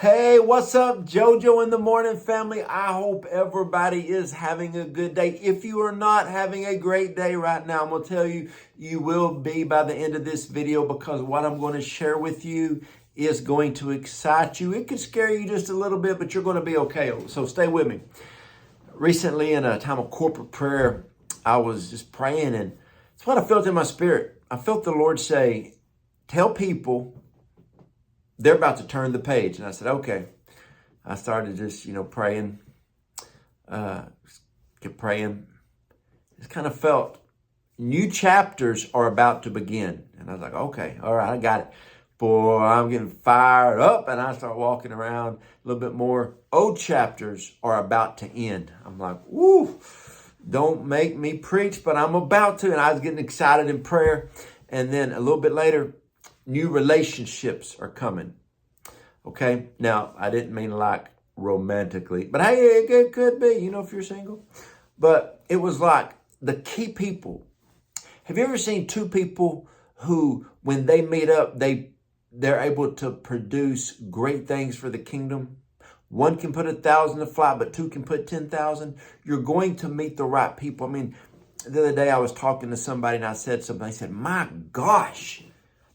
Hey, what's up, JoJo in the Morning family? I hope everybody is having a good day. If you are not having a great day right now, I'm going to tell you, you will be by the end of this video, because what I'm going to share with you is going to excite you. It could scare you just a little bit, but you're going to be okay. So stay with me. Recently, in a time of corporate prayer, I was just praying, and it's what I felt in my spirit. I felt the Lord say, tell people they're about to turn the page. And I said, okay. I started just, praying, kept praying. Just kind of felt new chapters are about to begin. And I was like, okay, all right, I got it. Boy, I'm getting fired up. And I start walking around a little bit more. Old chapters are about to end. I'm like, woo, don't make me preach, but I'm about to. And I was getting excited in prayer. And then a little bit later, new relationships are coming. Okay. Now, I didn't mean like romantically, but hey, it could be, if you're single. But it was like the key people. Have you ever seen two people who, when they meet up, they're able to produce great things for the kingdom? One can put 1,000 to flight, but two can put 10,000. You're going to meet the right people. I mean, the other day I was talking to somebody and I said something. I said, my gosh,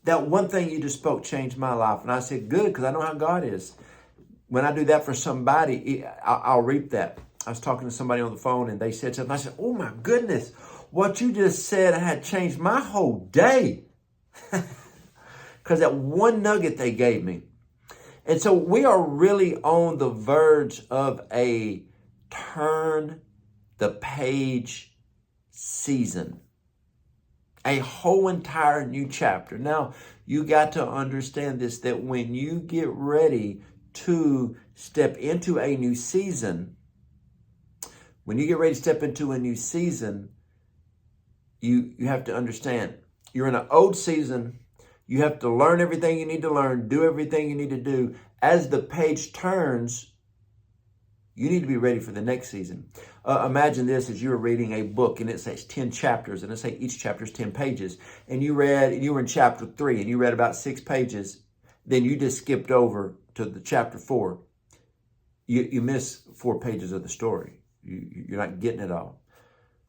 that one thing you just spoke changed my life. And I said, good, because I know how God is. When I do that for somebody, I'll reap that. I was talking to somebody on the phone and they said something. I said, oh my goodness, what you just said had changed my whole day. Because that one nugget they gave me. And so we are really on the verge of a turn the page season. A whole entire new chapter. Now, you got to understand this, that when you get ready to step into a new season, you have to understand, you're in an old season. You have to learn everything you need to learn, do everything you need to do. As the page turns, you need to be ready for the next season. Imagine this, as you were reading a book and it says 10 chapters and it say each chapter is 10 pages. And you were in chapter 3 and you read about 6 pages. Then you just skipped over to the chapter 4. You miss 4 pages of the story. You're not getting it all.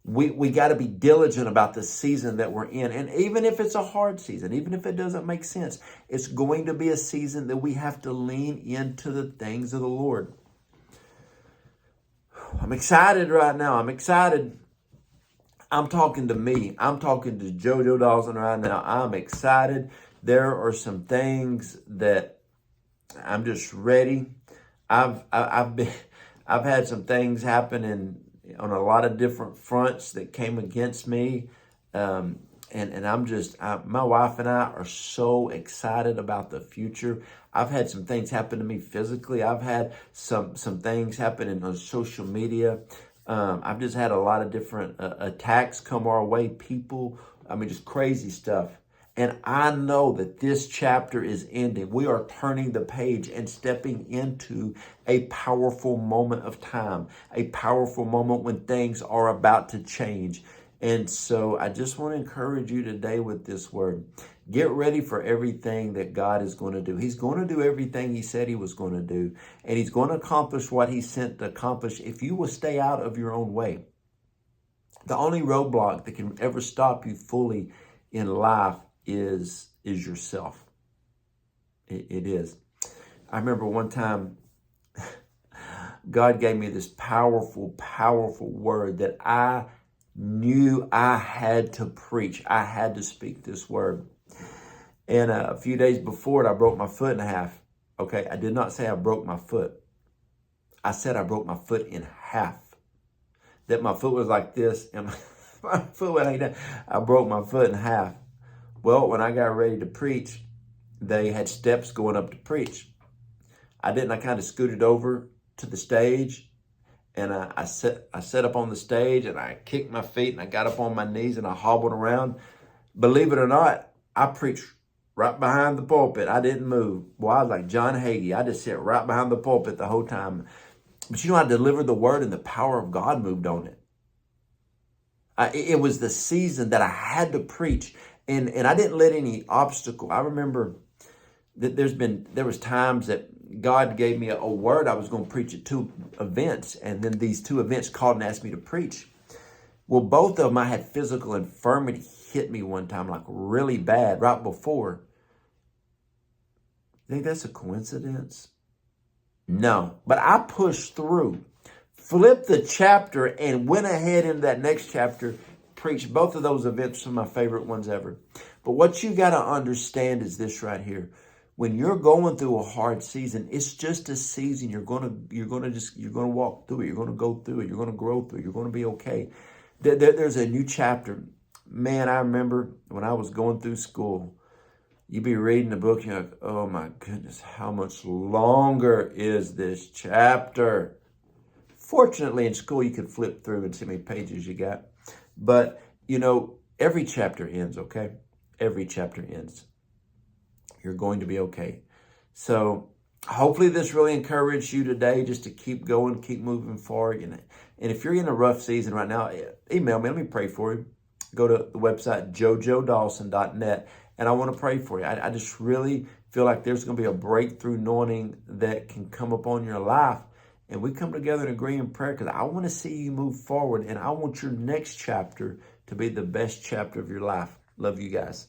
We got to be diligent about the season that we're in. And even if it's a hard season, even if it doesn't make sense, it's going to be a season that we have to lean into the things of the Lord. I'm excited right now. I'm excited. I'm talking to me. I'm talking to Joe Joe Dawson right now. I'm excited. There are some things that I'm just ready. I've had some things happen on a lot of different fronts that came against me. And my wife and I are so excited about the future. I've had some things happen to me physically. I've had some things happen on social media. I've just had a lot of different attacks come our way. People, just crazy stuff. And I know that this chapter is ending. We are turning the page and stepping into a powerful moment of time, a powerful moment when things are about to change. And so I just want to encourage you today with this word. Get ready for everything that God is going to do. He's going to do everything he said he was going to do. And he's going to accomplish what he sent to accomplish if you will stay out of your own way. The only roadblock that can ever stop you fully in life is yourself. It is. I remember one time God gave me this powerful, powerful word that I knew I had to preach. I had to speak this word. And a few days before it, I broke my foot in half. Okay, I did not say I broke my foot. I said I broke my foot in half. That my foot was like this and my foot went like that. I broke my foot in half. Well, when I got ready to preach, they had steps going up to preach. I kind of scooted over to the stage. And I sat up on the stage and I kicked my feet and I got up on my knees and I hobbled around. Believe it or not, I preached right behind the pulpit. I didn't move. Boy, I was like John Hagee. I just sat right behind the pulpit the whole time. But I delivered the word and the power of God moved on it. It was the season that I had to preach. And I didn't let any obstacle. I remember that there was times that God gave me a word. I was going to preach at 2 events, and then these 2 events called and asked me to preach. Well, both of them, I had physical infirmity hit me one time, like really bad, right before. You think that's a coincidence? No, but I pushed through, flipped the chapter, and went ahead into that next chapter, preached both of those events, some of my favorite ones ever. But what you got to understand is this right here. When you're going through a hard season, it's just a season. You're gonna walk through it. You're gonna go through it. You're gonna grow through it. You're gonna be okay. There's a new chapter. Man, I remember when I was going through school, you'd be reading the book, you're like, oh my goodness, how much longer is this chapter? Fortunately, in school, you could flip through and see how many pages you got. But, every chapter ends, okay? Every chapter ends. You're going to be okay. So hopefully this really encouraged you today just to keep going, keep moving forward. And if you're in a rough season right now, email me. Let me pray for you. Go to the website, joejoedawson.net, and I want to pray for you. I just really feel like there's going to be a breakthrough anointing that can come upon your life. And we come together and agree in prayer because I want to see you move forward, and I want your next chapter to be the best chapter of your life. Love you guys.